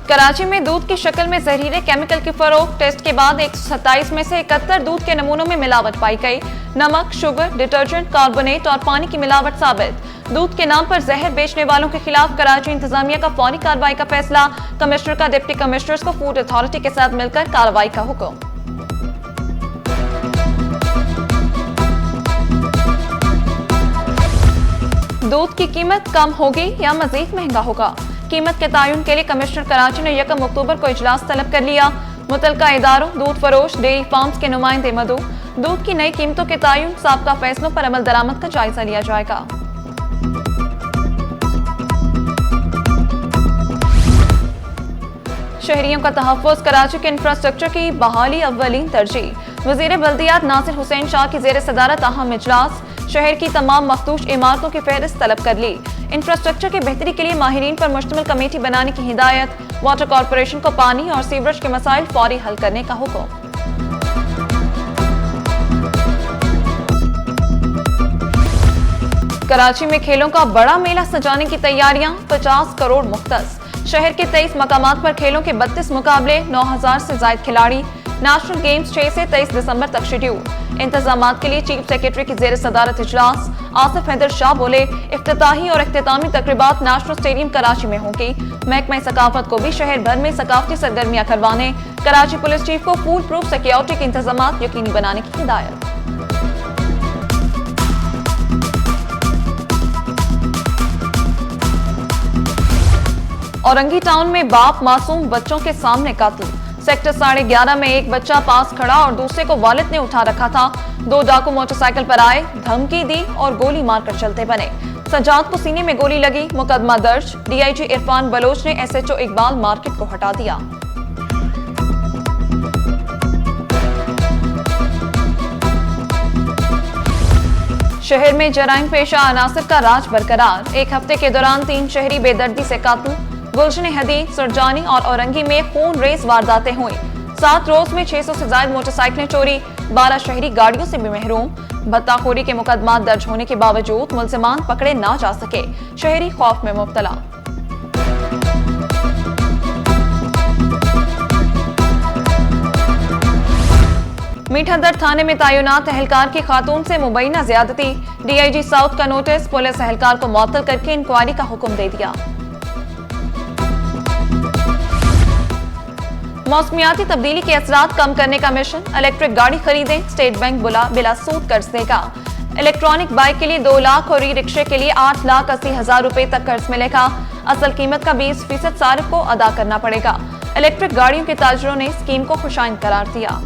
कराची में दूध की शक्ल में जहरीले केमिकल की फरोख्त, टेस्ट के बाद 127 में से 71 दूध के नमूनों में मिलावट पाई गई। नमक, शुगर, डिटर्जेंट, कार्बोनेट और पानी की मिलावट साबित। दूध के नाम पर जहर बेचने वालों के खिलाफ कराची इंतजामिया का फौरी कार्रवाई का फैसला। कमिश्नर का डिप्टी कमिश्नर्स को फूड अथॉरिटी के साथ मिलकर कार्रवाई का हुक्म। दूध की कीमत कम होगी या मजीद महंगा होगा? कीमत के तयन के लिए कमिश्नर कराची ने 1 अक्टूबर को इजलास तलब कर लिया। मुतलका इदारों, दूध फरोश, डेयरी फार्म्स के नुमाइंदे मदऊ। दूध की नई कीमतों के तयन, साबका फैसलों पर अमल दरामद का जायजा लिया जाएगा। शहरियों का तहफ़्फ़ुज़, कराची के इंफ्रास्ट्रक्चर की बहाली अव्वलीन तरजीह। वज़ीर बल्दियात नासिर हुसैन शाह की ज़ेर सदारत अहम इजलास। शहर की तमाम मखदूश इमारतों की फहरिस्त तलब कर ली। इंफ्रास्ट्रक्चर की बेहतरी के लिए माहिरीन पर मुश्तमिल कमेटी बनाने की हिदायत। वाटर कॉरपोरेशन को पानी और सीवरेज के मसाइल फौरी हल करने का हुक्म। कराची में खेलों का बड़ा मेला सजाने की तैयारियां, 50 करोड़ मुख्तस। शहर के 23 मकामात पर खेलों के 32 मुकाबले, 9000 से ज्यादा खिलाड़ी। नेशनल गेम्स 6 से 23 दिसंबर तक शेड्यूल। इंतजामात के लिए चीफ सेक्रेटरी की जेर सदारत इजलास। आसिफ हैदर शाह बोले, इफ्तिताही और इख्तितामी तकरीबात नेशनल स्टेडियम कराची में होंगी। महकमा सकाफत को भी शहर भर में सकाफती सरगर्मियां करवाने। कराची पुलिस चीफ को फूल प्रूफ सिक्योरिटी के इंतजामात यकीनी बनाने की हिदायत। औरंगी टाउन में बाप मासूम बच्चों के सामने कातिल। सेक्टर 11.5 में एक बच्चा पास खड़ा और दूसरे को वालिद ने उठा रखा था। 2 डाकू मोटरसाइकिल पर आए, धमकी दी और गोली मारकर चलते बने। सज्जाद को सीने में गोली लगी, मुकदमा दर्ज। डीआईजी इरफान बलोच ने एसएचओ इकबाल मार्केट को हटा दिया। शहर में जराइम पेशा अनासिर का राज बरकरार। एक हफ्ते के दौरान 3 शहरी बेदर्दी से कातिल। गुलशन हदीद, सुरजानी और औरंगी में खून रेज वारदातें हुई। 7 रोज में 600 से ज्यादा मोटरसाइकिलें चोरी। 12 शहरी गाड़ियों से भी महरूम। भत्ताखोरी के मुकदमा दर्ज होने के बावजूद मुलजिमान पकड़े ना जा सके। शहरी खौफ में मुब्तला। मीठादर थाने में तैनात एहलकार की खातून से मुबैना ज्यादती। डीआईजी साउथ का नोटिस। पुलिस एहलकार को मुअत्तल करके इंक्वायरी का हुक्म दे दिया। मौसमियाती तब्दीली के असरात कम करने का मिशन। इलेक्ट्रिक गाड़ी खरीदें, स्टेट बैंक बिला सूद कर्ज देगा। इलेक्ट्रॉनिक बाइक के लिए 2 लाख और ई रिक्शे के लिए 8,80,000 रुपए तक कर्ज मिलेगा। असल कीमत का 20% सारिफ को अदा करना पड़ेगा। इलेक्ट्रिक गाड़ियों के ताजरों ने स्कीम को खुशाइंद करार दिया।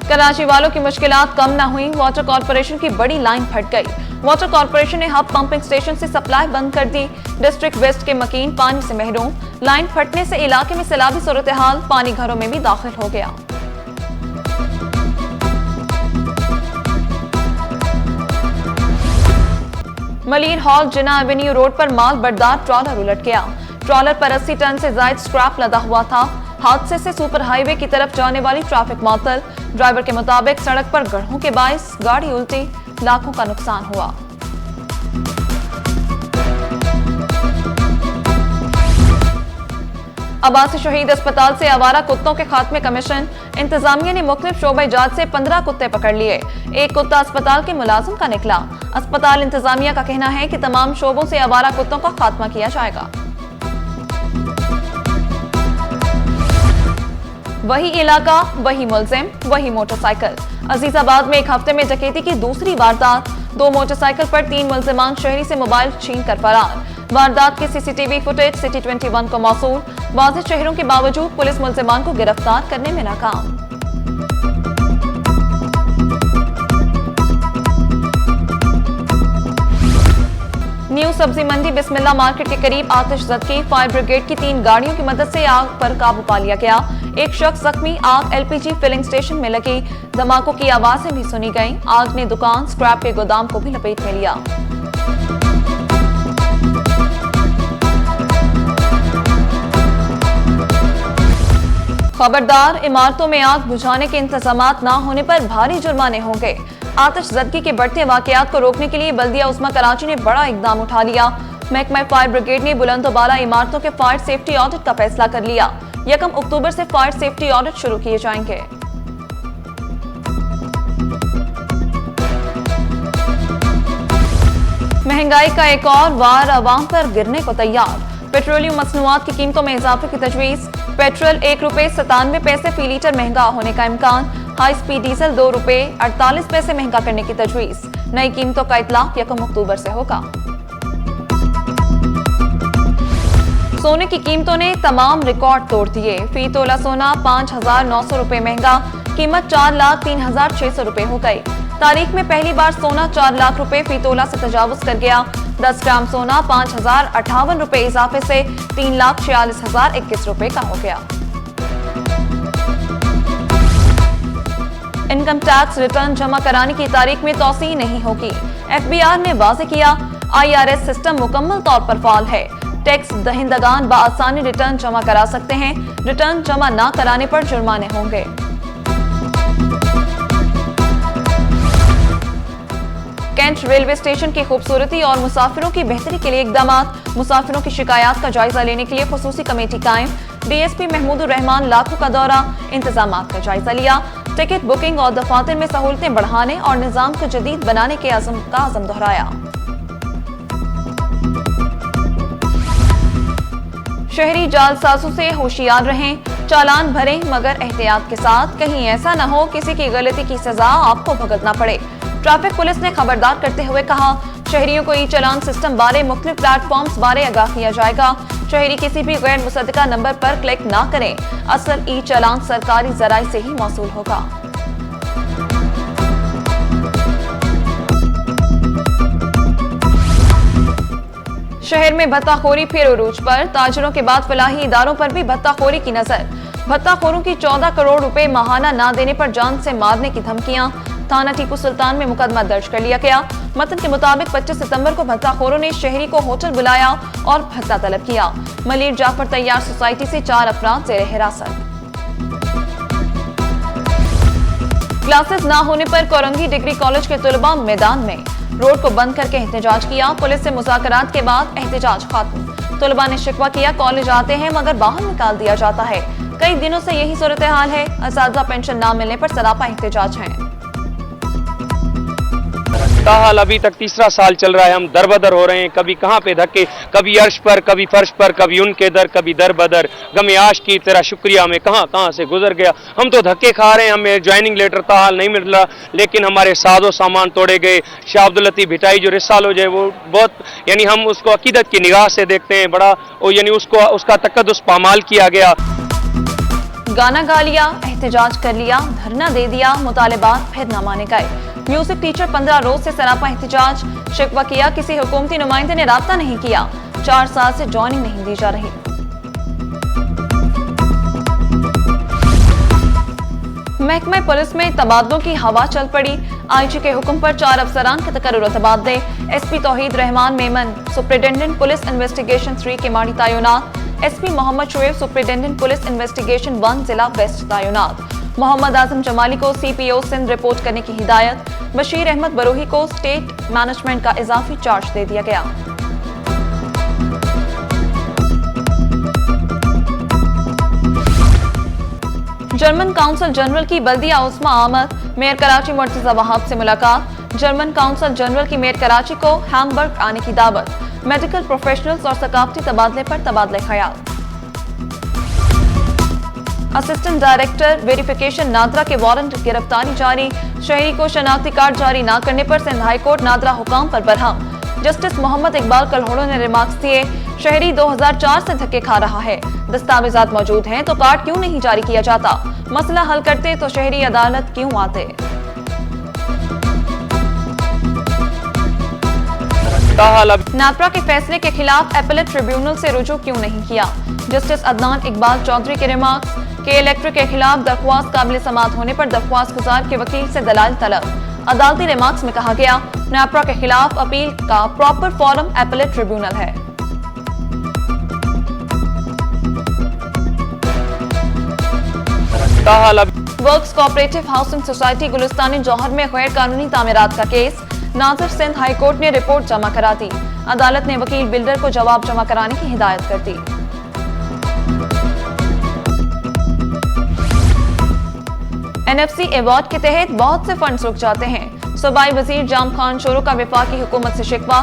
कराची वालों की मुश्किलात कम न हुई, वाटर कॉरपोरेशन की बड़ी लाइन फट गई। वाटर कॉरपोरेशन ने हब पंपिंग स्टेशन से सप्लाई बंद कर दी। डिस्ट्रिक्ट वेस्ट के मकीन पानी से महरूम। लाइन फटने से इलाके में सैलाबी सूरत हाल, पानी घरों में भी दाखिल हो गया। मलिर हॉल जिना एवेन्यू रोड पर माल बरदार ट्रॉलर उलट गया। ट्रॉलर पर 80 टन से ज्यादा स्क्रैप लदा हुआ था। हादसे से सुपर हाईवे की तरफ जाने वाली ट्रैफिक मुअत्तल। ड्राइवर के मुताबिक सड़क पर गड्ढों के बाइस गाड़ी उल्टी, लाखों का नुकसान हुआ। अब्बासी शहीद अस्पताल से आवारा कुत्तों के खात्मे का मिशन। इंतजामिया ने मुख्तलिफ शोबे जात से 15 कुत्ते पकड़ लिए। एक कुत्ता अस्पताल के मुलाजिम का निकला। अस्पताल इंतजामिया का कहना है कि तमाम शोबों से आवारा कुत्तों का खात्मा किया जाएगा। वही इलाका, वही मुलजिम, वही मोटरसाइकिल। अजीजाबाद में एक हफ्ते में डकैती की दूसरी वारदात। 2 मोटरसाइकिल पर 3 मुलजिमान शहरी से मोबाइल छीन कर फरार। वारदात की सीसीटीवी फुटेज सिटी 21 को मौसूल। वाज़ेह शहरों के बावजूद पुलिस मुलजिमान को गिरफ्तार करने में नाकाम। न्यू सब्जी मंडी बिस्मिल्लाह मार्केट के करीब आतिशज़दगी। फायर ब्रिगेड की 3 गाड़ियों की मदद से आग पर काबू पा लिया गया। एक शख्स जख्मी। आग एलपीजी फिलिंग स्टेशन में लगी। धमाकों की आवाजें भी सुनी गईं। आग ने दुकान, स्क्रैप के गोदाम को भी लपेट में लिया। खबरदार, इमारतों में आग बुझाने के इंतजामात न होने पर भारी जुर्माने होंगे। आतिशज़दगी के बढ़ते वाकयात को रोकने के लिए बल्दिया उस्मा कराची ने बड़ा इकदाम उठा लिया। महकमा फायर ब्रिगेड ने बुलंदोबाला इमारतों के फायर सेफ्टी ऑडिट का फैसला कर लिया। 1 अक्टूबर से फायर सेफ्टी ऑडिट शुरू किए जाएंगे। महंगाई का एक और वार अवाम पर गिरने को तैयार। पेट्रोलियम मसनूआत की कीमतों में इजाफे की तजवीज। पेट्रोल ₹1.97 फी लीटर महंगा होने का इम्कान। हाई स्पीड डीजल ₹2.48 महंगा करने की तजवीज। नई कीमतों का इतलाक 1 अक्टूबर से होगा। सोने की कीमतों ने तमाम रिकॉर्ड तोड़ दिए। फी तोला सोना ₹5,900 महंगा, कीमत ₹4,03,600 हो गई। तारीख में पहली बार सोना ₹4 लाख फी तोला से तजावुज कर गया। 10 ग्राम सोना ₹5,058 इजाफे से ₹3,46,021 का हो गया। इनकम टैक्स रिटर्न जमा कराने की तारीख में तौसी नहीं होगी। FBI ने वाज़ेह किया, IRS सिस्टम मुकम्मल तौर पर फाल है। टैक्स दहिंदगान बआसानी रिटर्न जमा करा सकते हैं। रिटर्न जमा न कराने पर जुर्माने होंगे। कैंट रेलवे स्टेशन की खूबसूरती और मुसाफिरों की बेहतरी के लिए इकदामात। मुसाफिरों की शिकायत का जायजा लेने के लिए खुसूसी कमेटी कायम। DSP महमूदुर रहमान लाखों का दौरा, इंतजामात का जायजा लिया। टिकट बुकिंग और दफातर में सहूलतें बढ़ाने और निजाम को जदीद बनाने के आज़म दोहराया। शहरी जालसाजों से होशियार रहें, चालान भरें मगर एहतियात के साथ। कहीं ऐसा न हो किसी की गलती की सजा आपको भुगतना पड़े। ट्रैफिक पुलिस ने खबरदार करते हुए कहा, शहरियों को ई चालान सिस्टम बारे मुख्तलिफ प्लेटफॉर्म्स बारे आगाह किया जाएगा। शहरी किसी भी गैर मुसद्दका नंबर पर क्लिक ना करें। असल ई चालान सरकारी जराए से ही मौसूल होगा। शहर में भत्ताखोरी फिर उरूज पर। ताजिरों के बाद फलाही इदारों पर भी भत्ताखोरी की नजर। भत्ताखोरों की 14 करोड़ रुपए माहाना ना देने पर जान से मारने की धमकियां। थाना टीपू सुल्तान में मुकदमा दर्ज कर लिया गया। मतन के मुताबिक 25 सितंबर को भत्ताखोरों ने शहरी को होटल बुलाया और भत्ता तलब किया। मलिर जाफर तैयार सोसाइटी से 4 अफराद जेर हिरासत। क्लासेस ना होने पर कोरंगी डिग्री कॉलेज के तलबा मैदान में। रोड को बंद करके एहतजाज किया। पुलिस से मुज़ाकरात के बाद एहतजाज खत्म। तलबा ने शिकवा किया, कॉलेज आते हैं मगर बाहर निकाल दिया जाता है। कई दिनों से यही सूरत हाल है। असातिज़ा पेंशन ना मिलने पर सरापा एहतजाज है। ताहाल अभी तक तीसरा साल चल रहा है, हम दरबदर हो रहे हैं। कभी कहाँ पे धक्के, कभी अर्श पर, कभी फर्श पर, कभी उनके दर, कभी दर बदर। गमे आश की तेरा शुक्रिया में कहाँ से गुजर गया। हम तो धक्के खा रहे हैं, हमें ज्वाइनिंग लेटर ताहाल नहीं मिल रहा, लेकिन हमारे साजो सामान तोड़े गए। शाह अब्दुल लतीफ भिटाई जो रिसाल हो जाए वो बहुत, यानी हम उसको अकीदत की निगाह से देखते हैं, बड़ा यानी उसका तकद्दुस पामाल किया गया। गाना गा लिया, एहतजाज कर लिया, धरना दे दिया, मुतालिबात फिर न माने गए। म्यूजिक टीचर 15 रोज से सरापा एहतजाज। शिकवा किया, किसी हुकूमती नुमाइंदे ने राब्ता नहीं किया। 4 साल से ज्वाइनिंग नहीं दी जा रही। महकमा पुलिस में तबादलों की हवा चल पड़ी। IG के हुक्म पर 4 अफसरान के तकर्रुर तबादले। SP Tauheed Rehman Memon superintendent police investigation 3 के माड़ी तैनात। SP Mohammad Shoaib superintendent police investigation 1 जिला वेस्ट तैनात। मोहम्मद आजम जमाली को CPO सिंध रिपोर्ट करने की हिदायत। बशीर अहमद बरोही को स्टेट मैनेजमेंट का इजाफी चार्ज दे दिया गया। जर्मन काउंसिल जनरल की बल्दिया उस्मा आमद। मेयर कराची मुर्तजा वहाब से मुलाकात। जर्मन काउंसिल जनरल की मेयर कराची को हैम्बर्ग आने की दावत। मेडिकल प्रोफेशनल्स और सकाफती तबादले पर तबादले ख्याल। असिस्टेंट डायरेक्टर वेरिफिकेशन नादरा के वारंट गिरफ्तारी जारी। शहरी को शनाख्ती कार्ड जारी न करने पर सिंध हाईकोर्ट नादरा हुकाम पर बरहम। जस्टिस मोहम्मद इकबाल कलहोड़ो ने रिमार्क्स दिए, शहरी 2004 से धक्के खा रहा है। दस्तावेजात मौजूद हैं तो कार्ड क्यों नहीं जारी किया जाता। मसला हल करते तो शहरी अदालत क्यों आते। नादरा के फैसले के खिलाफ एपेलेट ट्रिब्यूनल से रुजू क्यों नहीं किया। जस्टिस अदनान इकबाल चौधरी के रिमार्क्स। के इलेक्ट्रिक के खिलाफ दरख्वास्त काबिल समात होने पर दरख्वास्त गुजार के वकील से दलाल तलब। अदालती रिमार्क्स में कहा गया, नादरा के खिलाफ अपील का प्रॉपर फोरम एपेलेट ट्रिब्यूनल है। ताहाल अभी works cooperative housing society Gulistan Jauhar में गैर कानूनी तामीरात का केस, नाज़िर सिंध हाई कोर्ट ने रिपोर्ट जमा करा दी। अदालत ने वकील बिल्डर को जवाब जमा कराने की हिदायत कर दी। NFC अवार्ड के तहत बहुत से फंड्स रुक जाते हैं। सूबाई वजीर जाम खान शोरो का वफाकी हुकूमत से शिकवा,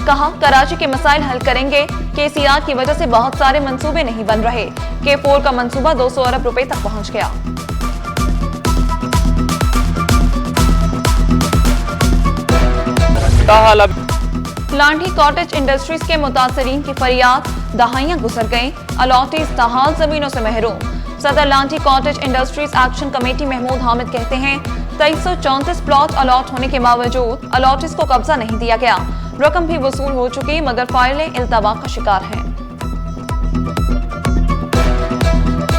कहा कराची के मसाइल हल करेंगे। KCR की वजह से बहुत सारे मंसूबे नहीं बन रहे। K4 का मंसूबा 200 अरब रुपए तक पहुंच गया। ताहाल लांठी कॉटेज इंडस्ट्रीज के मुतासरीन की फरियाद, दहाइयां गुजर गईं, अलॉटीज ताहाल जमीनों से महरूम। सदर Landhi cottage industries action committee Mahmood Hamid कहते हैं 2334 प्लॉट अलॉट होने के बावजूद अलॉटीज को कब्जा नहीं दिया गया। रकम भी वसूल हो चुकी मगर फाइलें इल्तवा का शिकार हैं।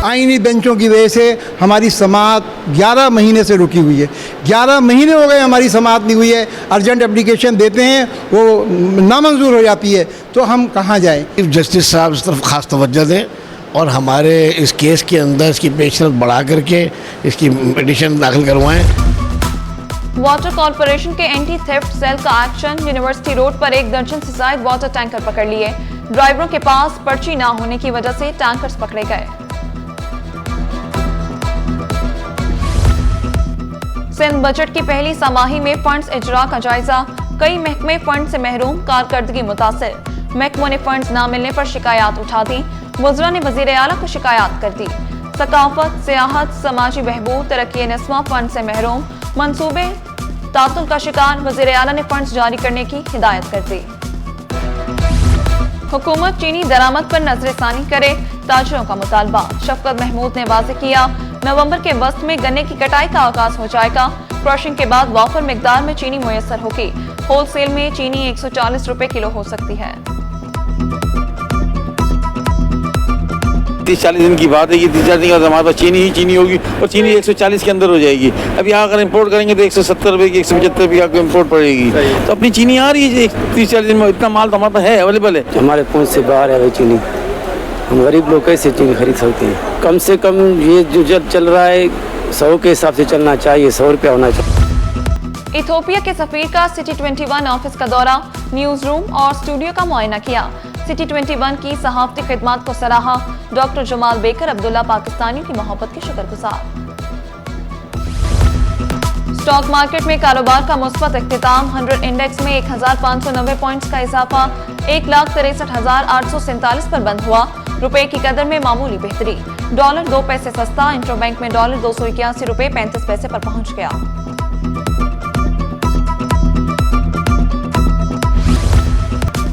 आईनी बेंचों की वजह से हमारी समाअत 11 महीने से रुकी हुई है। 11 महीने हो गए हमारी समाअत नहीं हुई है। अर्जेंट एप्लीकेशन देते हैं, वो नामंजूर हो जाती है, तो हम कहाँ जाएं? चीफ जस्टिस साहब इस तरफ खास तवज्जो दें और हमारे इस केस के अंदर इसकी पेशरफ बढ़ा करके इसकी पिटीशन दाखिल करवाएं। वाटर कॉर्पोरेशन के एंटी थेफ्ट सेल का एक्शन, यूनिवर्सिटी रोड पर 1 दर्जन से ज्यादा वाटर टैंकर पकड़ लिए। ड्राइवरों के पास पर्ची ना होने की वजह से टैंकर्स पकड़े गए। सिंध बजट की पहली समाही में फंड्स इजरा का जायजा, कई महकमे फंड से महरूम, कारकर्दगी मुतासिर। महकमों ने फंड्स ना मिलने पर शिकायत उठा दी। वज़रा ने वज़ीर आला को शिकायत कर दी। सकाफत, सियाहत, समाजी बहबूद, तरक्की नस्वा फंड से महरूम, मंसूबे तातुल का शिकार। वज़ीर आला ने फंड्स जारी करने की हिदायत कर दी। हुकूमत चीनी दरामद पर नजरसानी करे, ताजरों का मुतालबा। शफकत महमूद ने वाज़ेह किया, नवंबर के वस्त में गन्ने की कटाई का आगाज हो जाएगा। क्रशिंग के बाद वाफर मिकदार में चीनी मुयस्सर होगी। होलसेल में चीनी 140 रुपए किलो हो सकती है। 30-40 दिन की बात है कि 30-40 दिन के बाद हमारे पास चीनी ही चीनी होगी और चीनी 140 के अंदर हो जाएगी। अब यहाँ अगर इंपोर्ट करेंगे तो 170 रुपये की 175 रुपये आपको इंपोर्ट पड़ेगी। तो अपनी चीनी आ रही है 30-40 दिन में, इतना माल तो हमारे पास है, अवेलेबल है। हमारे पहुँच से बाहर है भाई चीनी। हम गरीब लोग कैसे चीनी खरीद सकते हैं? कम से कम ये जो जब चल रहा है 100 के हिसाब से चलना चाहिए, 100 रुपया होना चाहिए। इथोपिया के सफीर का सिटी 21 ऑफिस का दौरा, न्यूज रूम और स्टूडियो का मुआयना किया। सिटी 21 की सहाफती खिदमत को सराहा। डॉक्टर जमाल बेकर अब्दुल्ला पाकिस्तानियों की मोहब्बत के शुक्रगुजार। स्टॉक मार्केट में कारोबार का मुस्बत इख्तिताम। 100 इंडेक्स में 1590 पॉइंट्स का इजाफा 1,63,847 पर बंद हुआ। रुपए की कदर में मामूली बेहतरी। डॉलर 2 पैसे सस्ता। इंटरबैंक में डॉलर 281 रुपए 35 पैसे पर पहुंच गया।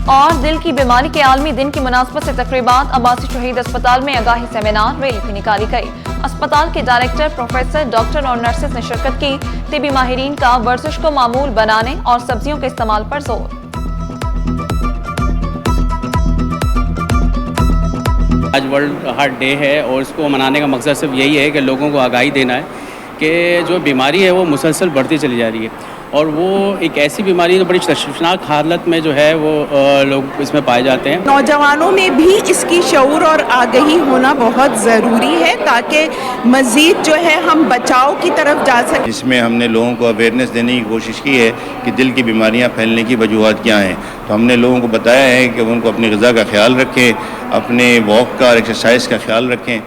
और दिल की बीमारी के आलमी दिन की मुनासबत से तकरीबात। अब्बासी शहीद अस्पताल में आगाही सेमिनार, रैली भी निकाली गई। अस्पताल के डायरेक्टर, प्रोफेसर, डॉक्टर और नर्सेज ने शिरकत की। तिबी माहिरीन का वर्जिश को मामूल बनाने और सब्जियों के इस्तेमाल पर जोर। आज वर्ल्ड हार्ट डे है और इसको मनाने का मकसद सिर्फ यही है कि लोगों को आगाही देना है कि जो बीमारी है वो मुसलसल बढ़ती चली जा रही है और वो एक ऐसी बीमारी है जो बड़ी तशवीशनाक हालत में जो है वो लोग इसमें पाए जाते हैं। नौजवानों में भी इसकी शऊर और आगाही होना बहुत ज़रूरी है ताकि मज़ीद जो है हम बचाव की तरफ जा सकें। इसमें हमने लोगों को अवेयरनेस देने की कोशिश की है कि दिल की बीमारियां फैलने की वजूहत क्या हैं। तो हमने लोगों को बताया है कि उनको अपनी ग़िज़ा का ख्याल रखें, अपने वॉक का और एक्सरसाइज का ख्याल रखें।